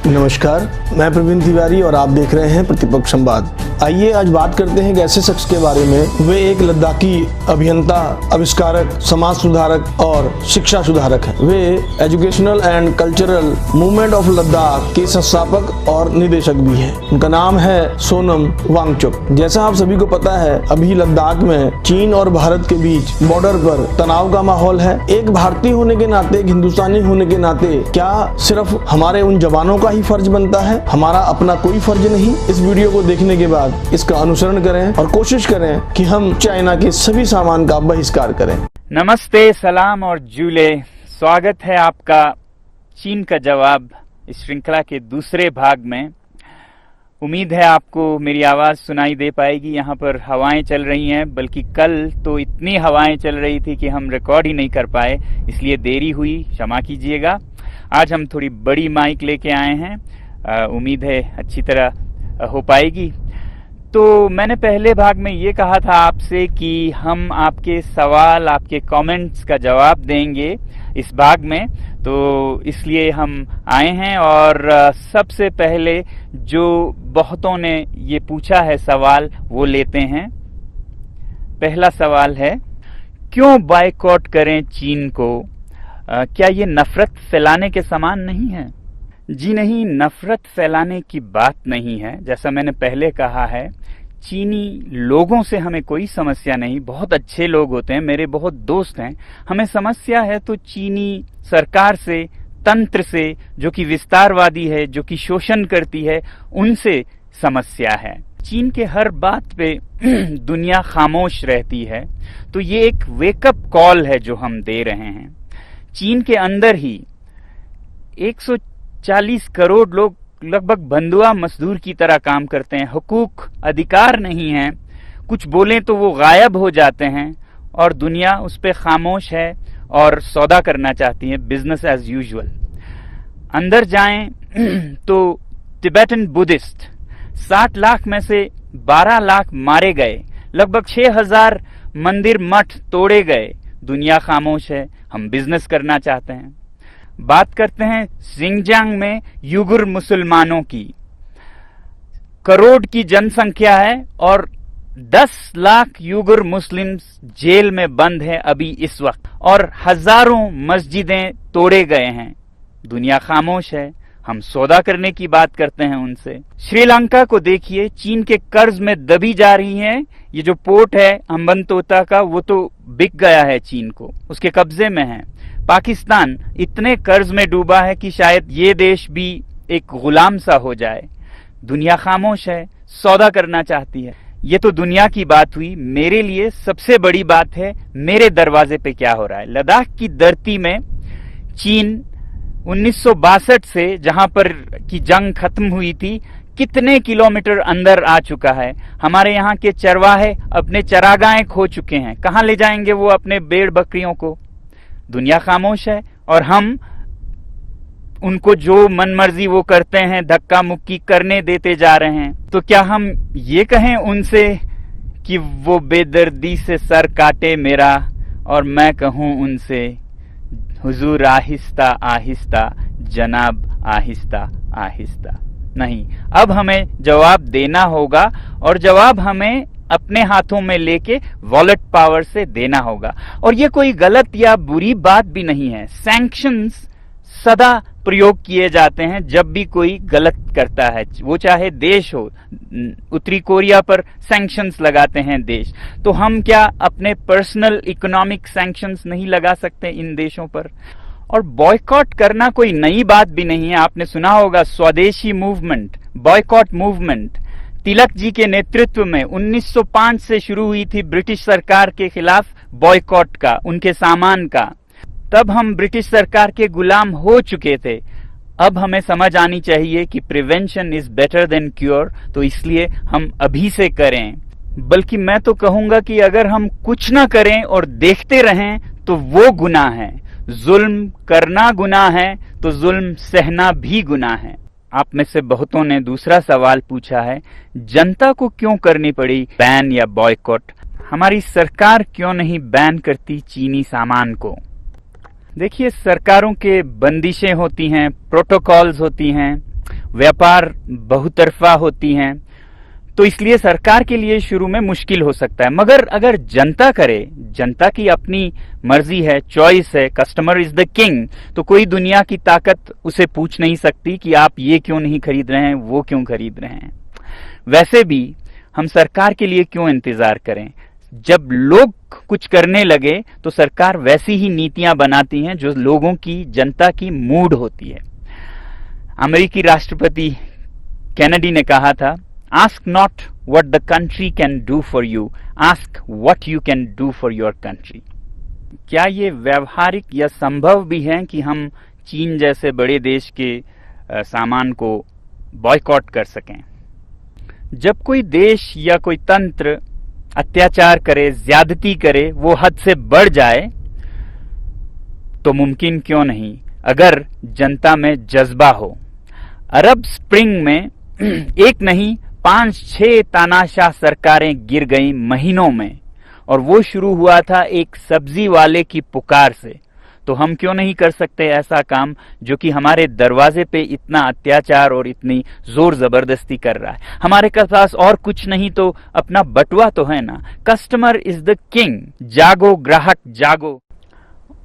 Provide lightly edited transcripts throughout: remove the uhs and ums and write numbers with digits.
नमस्कार, मैं प्रवीण तिवारी और आप देख रहे हैं प्रतिपक्ष संवाद। आइए आज बात करते हैं एक ऐसे शख्स के बारे में। वे एक लद्दाखी अभियंता, आविष्कारक, समाज सुधारक और शिक्षा सुधारक हैं। वे educational and cultural movement of Ladakh के संस्थापक और निदेशक भी हैं। उनका नाम है सोनम वांगचुक। जैसा आप सभी को पता है, अभी लद्दाख में चीन और भारत के बीच बॉर्डर पर तनाव का माहौल है। एक भारतीय होने के नाते, एक हिंदुस्तानी होने के नाते, क्या सिर्फ हमारे उन जवानों का ही फर्ज बनता है, हमारा अपना कोई फर्ज नहीं? इस वीडियो को देखने के बाद इसका अनुसरण करें और कोशिश करें कि हम चाइना के सभी सामान का बहिष्कार करें। नमस्ते, सलाम और जूले। स्वागत है आपका चीन का जवाब इस श्रृंखला के दूसरे भाग में। उम्मीद है आपको मेरी आवाज सुनाई दे पाएगी। यहाँ पर हवाएं चल रही हैं, बल्कि कल तो इतनी हवाएं चल रही थी कि हम रिकॉर्ड ही नहीं कर पाए, इसलिए देरी हुई, क्षमा कीजिएगा। आज हम थोड़ी बड़ी माइक लेके आए हैं, उम्मीद है अच्छी तरह हो पाएगी। तो मैंने पहले भाग में ये कहा था आपसे कि हम आपके सवाल, आपके कमेंट्स का जवाब देंगे इस भाग में, तो इसलिए हम आए हैं। और सबसे पहले जो बहुतों ने ये पूछा है सवाल, वो लेते हैं। पहला सवाल है, क्यों बायकॉट करें चीन को? क्या ये नफरत फैलाने के समान नहीं है? जी नहीं, नफरत फैलाने की बात नहीं है। जैसा मैंने पहले कहा है, चीनी लोगों से हमें कोई समस्या नहीं, बहुत अच्छे लोग होते हैं, मेरे बहुत दोस्त हैं। हमें समस्या है तो चीनी सरकार से, तंत्र से, जो कि विस्तारवादी है, जो कि शोषण करती है, उनसे समस्या है। चीन के हर बात पे दुनिया खामोश रहती है, तो ये एक वेकअप कॉल है जो हम दे रहे हैं। चीन के अंदर ही 140 करोड़ लोग लगभग बंधुआ मजदूर की तरह काम करते हैं। हुकूक, अधिकार नहीं है, कुछ बोलें तो वो गायब हो जाते हैं, और दुनिया उस पर खामोश है और सौदा करना चाहती है, बिजनेस एज यूजुअल। अंदर जाएं तो तिब्बतन बुद्धिस्ट 60 लाख में से 12 लाख मारे गए, लगभग 6000 मंदिर मठ तोड़े गए। दुनिया खामोश है, हम बिजनेस करना चाहते हैं। बात करते हैं सिंगजांग में युगुर मुसलमानों की। करोड़ की जनसंख्या है और 10 लाख युगुर मुस्लिम्स जेल में बंद है अभी इस वक्त, और हजारों मस्जिदें तोड़े गए हैं। दुनिया खामोश है, हम सौदा करने की बात करते हैं उनसे। श्रीलंका को देखिए, चीन के कर्ज में दबी जा रही है। ये जो पोर्ट है हम्बनतोता का, वो तो बिक गया है चीन को, उसके कब्जे में है। पाकिस्तान इतने कर्ज में डूबा है कि शायद ये देश भी एक गुलाम सा हो जाए। दुनिया खामोश है, सौदा करना चाहती है। ये तो दुनिया की बात हुई। मेरे लिए सबसे बड़ी बात है मेरे दरवाजे पे क्या हो रहा है। लद्दाख की धरती में चीन 1962 से, जहां पर की जंग खत्म हुई थी, कितने किलोमीटर अंदर आ चुका है। हमारे यहाँ के चरवाहे अपने चरागाहें खो चुके हैं। कहाँ ले जाएंगे वो अपने भेड़ बकरियों को? दुनिया खामोश है और हम उनको जो मनमर्जी वो करते हैं, धक्का मुक्की करने देते जा रहे हैं। तो क्या हम ये कहें उनसे कि वो बेदर्दी से सर काटे मेरा, और मैं कहूं उनसे, हुजूर आहिस्ता आहिस्ता, जनाब आहिस्ता आहिस्ता? नहीं, अब हमें जवाब देना होगा, और जवाब हमें अपने हाथों में लेके वॉलेट पावर से देना होगा। और ये कोई गलत या बुरी बात भी नहीं है। सैंक्शंस सदा प्रयोग किए जाते हैं जब भी कोई गलत करता है, वो चाहे देश हो। उत्तरी कोरिया पर सैंक्शंस लगाते हैं देश, तो हम क्या अपने पर्सनल इकोनॉमिक सैंक्शंस नहीं लगा सकते इन देशों पर? और बॉयकॉट करना कोई नई बात भी नहीं है। आपने सुना होगा स्वदेशी movement, boycott movement. Tilak ji के नेतृत्व में 1905 से शुरू हुई थी ब्रिटिश सरकार के खिलाफ बॉयकॉट का, उनके सामान का। तब हम ब्रिटिश सरकार के गुलाम हो चुके थे। अब हमें समझ आनी चाहिए कि prevention is better than cure, तो इसलिए हम अभी से करें। बल्कि मैं तो कहूंगा कि अगर हम कुछ ना करें और देखते रहें तो वो गुनाह है। जुल्म करना गुनाह है तो जुल्म सहना भी गुनाह है। आप में से बहुतों ने दूसरा सवाल पूछा है, जनता को क्यों करनी पड़ी बैन या बॉयकॉट? हमारी सरकार क्यों नहीं बैन करती चीनी सामान को? देखिए, सरकारों के बंदिशें होती हैं, प्रोटोकॉल्स होती हैं, व्यापार बहुतरफा होती हैं, तो इसलिए सरकार के लिए शुरू में मुश्किल हो सकता है। मगर अगर जनता करे, जनता की अपनी मर्जी है, चॉइस है, कस्टमर इज द किंग, तो कोई दुनिया की ताकत उसे पूछ नहीं सकती कि आप ये क्यों नहीं खरीद रहे हैं, वो क्यों खरीद रहे हैं। वैसे भी हम सरकार के लिए क्यों इंतजार करें? जब लोग कुछ करने लगे तो सरकार वैसी ही नीतियां बनाती हैं जो लोगों की, जनता की मूड होती है। अमेरिकी राष्ट्रपति कैनेडी ने कहा था, ask not what the country can do for you, ask what you can do for your country. क्या ये व्यवहारिक या संभव भी है कि हम चीन जैसे बड़े देश के सामान को बॉयकॉट कर सकें? जब कोई देश या कोई तंत्र अत्याचार करे, ज्यादती करे, वो हद से बढ़ जाए, तो मुमकिन क्यों नहीं अगर जनता में जज्बा हो। अरब स्प्रिंग में एक नहीं 5-6 तानाशाह सरकारें गिर गईं महीनों में, और वो शुरू हुआ था एक सब्जी वाले की पुकार से। तो हम क्यों नहीं कर सकते ऐसा काम जो कि हमारे दरवाजे पे इतना अत्याचार और इतनी जोर जबरदस्ती कर रहा है? हमारे पास और कुछ नहीं तो अपना बटुआ तो है ना। कस्टमर इज द किंग, जागो ग्राहक जागो।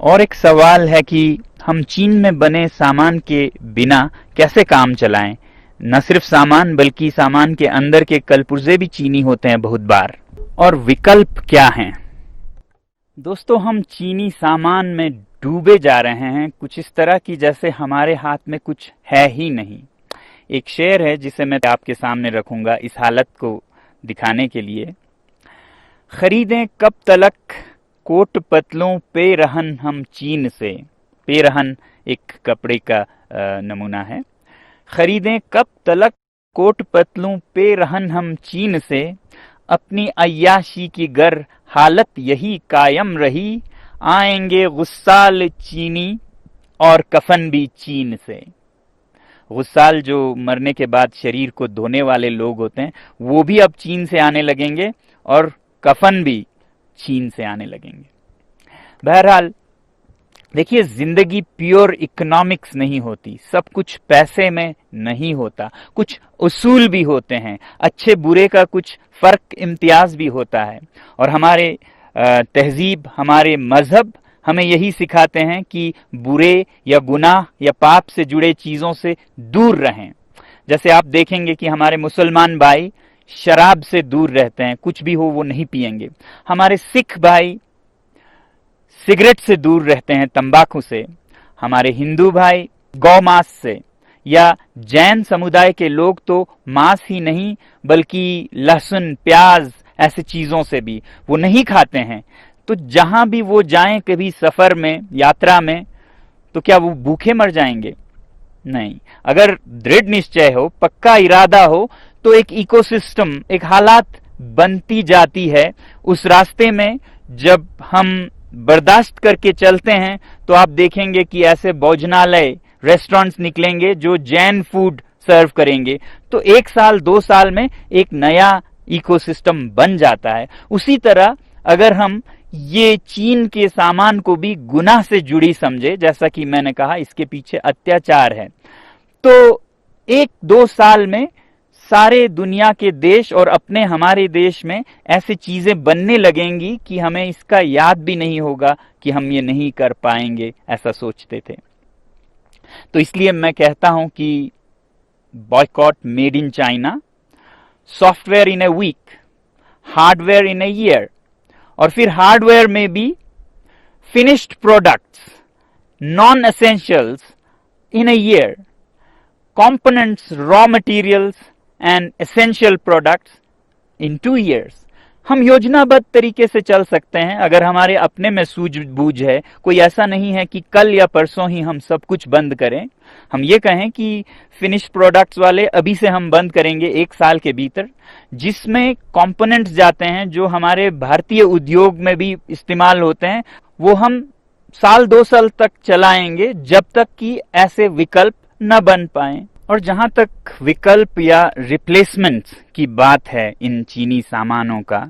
और एक सवाल है कि हम चीन में बने सामान के बिना कैसे काम चलाएं? न सिर्फ सामान बल्कि सामान के अंदर के कलपुर्जे भी चीनी होते हैं बहुत बार। और विकल्प क्या हैं? दोस्तों, हम चीनी सामान में डूबे जा रहे हैं, कुछ इस तरह की जैसे हमारे हाथ में कुछ है ही नहीं। एक शेर है जिसे मैं आपके सामने रखूंगा इस हालत को दिखाने के लिए। खरीदें कब तलक कोट पतलों पे रहन हम चीन से। पे रहन एक कपड़े का नमूना है। खरीदें कब तलक कोट पतलों पे रहन हम चीन से, अपनी अय्याशी की गर हालत यही कायम रही, आएंगे गुस्साल चीनी और कफन भी चीन से। गुस्साल जो मरने के बाद शरीर को धोने वाले लोग होते हैं, वो भी अब चीन से आने लगेंगे और कफन भी चीन से आने लगेंगे। बहरहाल देखिए, जिंदगी प्योर इकोनॉमिक्स नहीं होती, सब कुछ पैसे में नहीं होता, कुछ उसूल भी होते हैं, अच्छे बुरे का कुछ फर्क इम्तियाज भी होता है। और हमारे तहजीब, हमारे मजहब हमें यही सिखाते हैं कि बुरे या गुनाह या पाप से जुड़े चीजों से दूर रहें। जैसे आप देखेंगे कि हमारे मुसलमान भाई शराब से दूर रहते हैं, कुछ भी हो वो नहीं पिएंगे। हमारे सिख भाई सिगरेट से दूर रहते हैं, तंबाकू से। हमारे हिंदू भाई गौ मांस से, या जैन समुदाय के लोग तो मांस ही नहीं बल्कि लहसुन, प्याज ऐसे चीजों से भी वो नहीं खाते हैं। तो जहां भी वो जाएं कभी सफर में, यात्रा में, तो क्या वो भूखे मर जाएंगे? नहीं। अगर दृढ़ निश्चय हो, पक्का इरादा हो, तो एक इकोसिस्टम, एक हालात बनती जाती है उस रास्ते में। जब हम बर्दाश्त करके चलते हैं तो आप देखेंगे कि ऐसे भोजनालय, रेस्टोरेंट्स निकलेंगे जो जैन फूड सर्व करेंगे। तो 1 साल 2 साल में एक नया इकोसिस्टम बन जाता है। उसी तरह अगर हम ये चीन के सामान को भी गुनाह से जुड़ी समझे, जैसा कि मैंने कहा इसके पीछे अत्याचार है, तो 1-2 साल में सारे दुनिया के देश और अपने हमारे देश में ऐसी चीजें बनने लगेंगी कि हमें इसका याद भी नहीं होगा कि हम ये नहीं कर पाएंगे, ऐसा सोचते थे। तो इसलिए मैं कहता हूं कि boycott made in China, software in a week, hardware in a year, और फिर हार्डवेयर में भी finished products, non essentials in a year, components, raw materials and essential products in 2 years। हम योजनाबद्ध तरीके से चल सकते हैं अगर हमारे अपने में सूझबूझ है। कोई ऐसा नहीं है कि कल या परसों ही हम सब कुछ बंद करें। हम ये कहें कि फिनिश प्रोडक्ट्स वाले अभी से हम बंद करेंगे 1 साल के भीतर, जिसमें कंपोनेंट्स जाते हैं जो हमारे भारतीय उद्योग में भी इस्तेमाल होते हैं, वो हम 1-2 साल तक चलाएंगे जब तक कि ऐसे विकल्प न बन पाए। और जहां तक विकल्प या रिप्लेसमेंट की बात है इन चीनी सामानों का,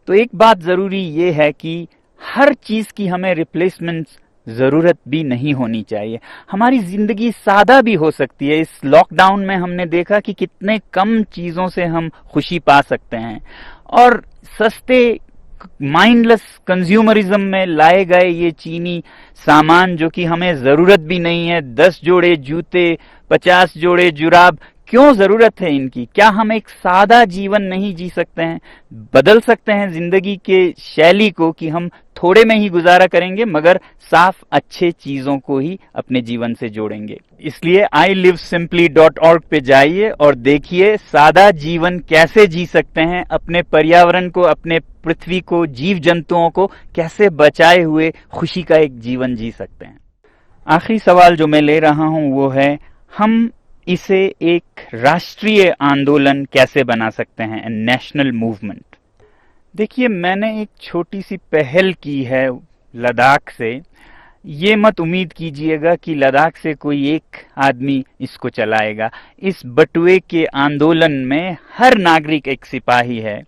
तो एक बात जरूरी ये है कि हर चीज की हमें रिप्लेसमेंट जरूरत भी नहीं होनी चाहिए। हमारी जिंदगी सादा भी हो सकती है। इस लॉकडाउन में हमने देखा कि कितने कम चीजों से हम खुशी पा सकते हैं, और सस्ते माइंडलेस कंज्यूमरिज्म में लाए गए ये चीनी सामान जो कि हमें जरूरत भी नहीं है, 10 जोड़े जूते, 50 जोड़े जुराब, क्यों जरूरत है इनकी? क्या हम एक सादा जीवन नहीं जी सकते हैं? बदल सकते हैं जिंदगी के शैली को कि हम थोड़े में ही गुजारा करेंगे मगर साफ अच्छे चीजों को ही अपने जीवन से जोड़ेंगे। इसलिए ilivesimply.org पे जाइए और देखिए सादा जीवन कैसे जी सकते हैं, अपने पर्यावरण को, अपने पृथ्वी को, जीव जंतुओं को कैसे बचाए हुए खुशी का एक जीवन जी सकते हैं। आखिरी सवाल जो मैं ले रहा हूं वो है, हम इसे एक राष्ट्रीय आंदोलन कैसे बना सकते हैं, नेशनल मूवमेंट। देखिए, मैंने एक छोटी सी पहल की है लद्दाख से। ये मत उम्मीद कीजिएगा कि लद्दाख से कोई एक आदमी इसको चलाएगा। इस बटुए के आंदोलन में हर नागरिक एक सिपाही है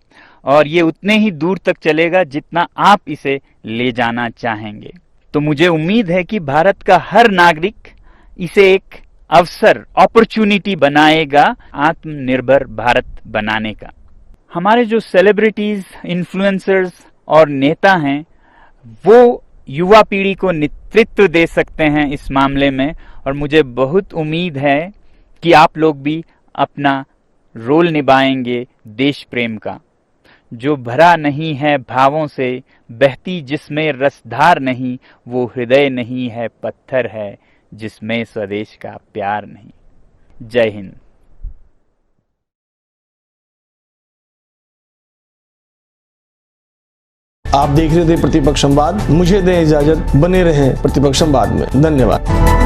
और ये उतने ही दूर तक चलेगा जितना आप इसे ले जाना चाहेंगे। तो मुझे उम्मीद है कि भारत का हर नागरिक इसे एक अवसर, अपॉर्चुनिटी बनाएगा आत्मनिर्भर भारत बनाने का। हमारे जो सेलिब्रिटीज, इन्फ्लुएंसर्स और नेता हैं वो युवा पीढ़ी को नेतृत्व दे सकते हैं इस मामले में, और मुझे बहुत उम्मीद है कि आप लोग भी अपना रोल निभाएंगे देश प्रेम का, जो भरा नहीं है भावों से, बहती जिसमें रसधार नहीं, वो हृदय नहीं है पत्थर है, जिसमें स्वदेश का प्यार नहीं। जय हिंद। आप देख रहे थे प्रतिपक्ष संवाद। मुझे दें इजाजत, बने रहें प्रतिपक्ष संवाद में। धन्यवाद।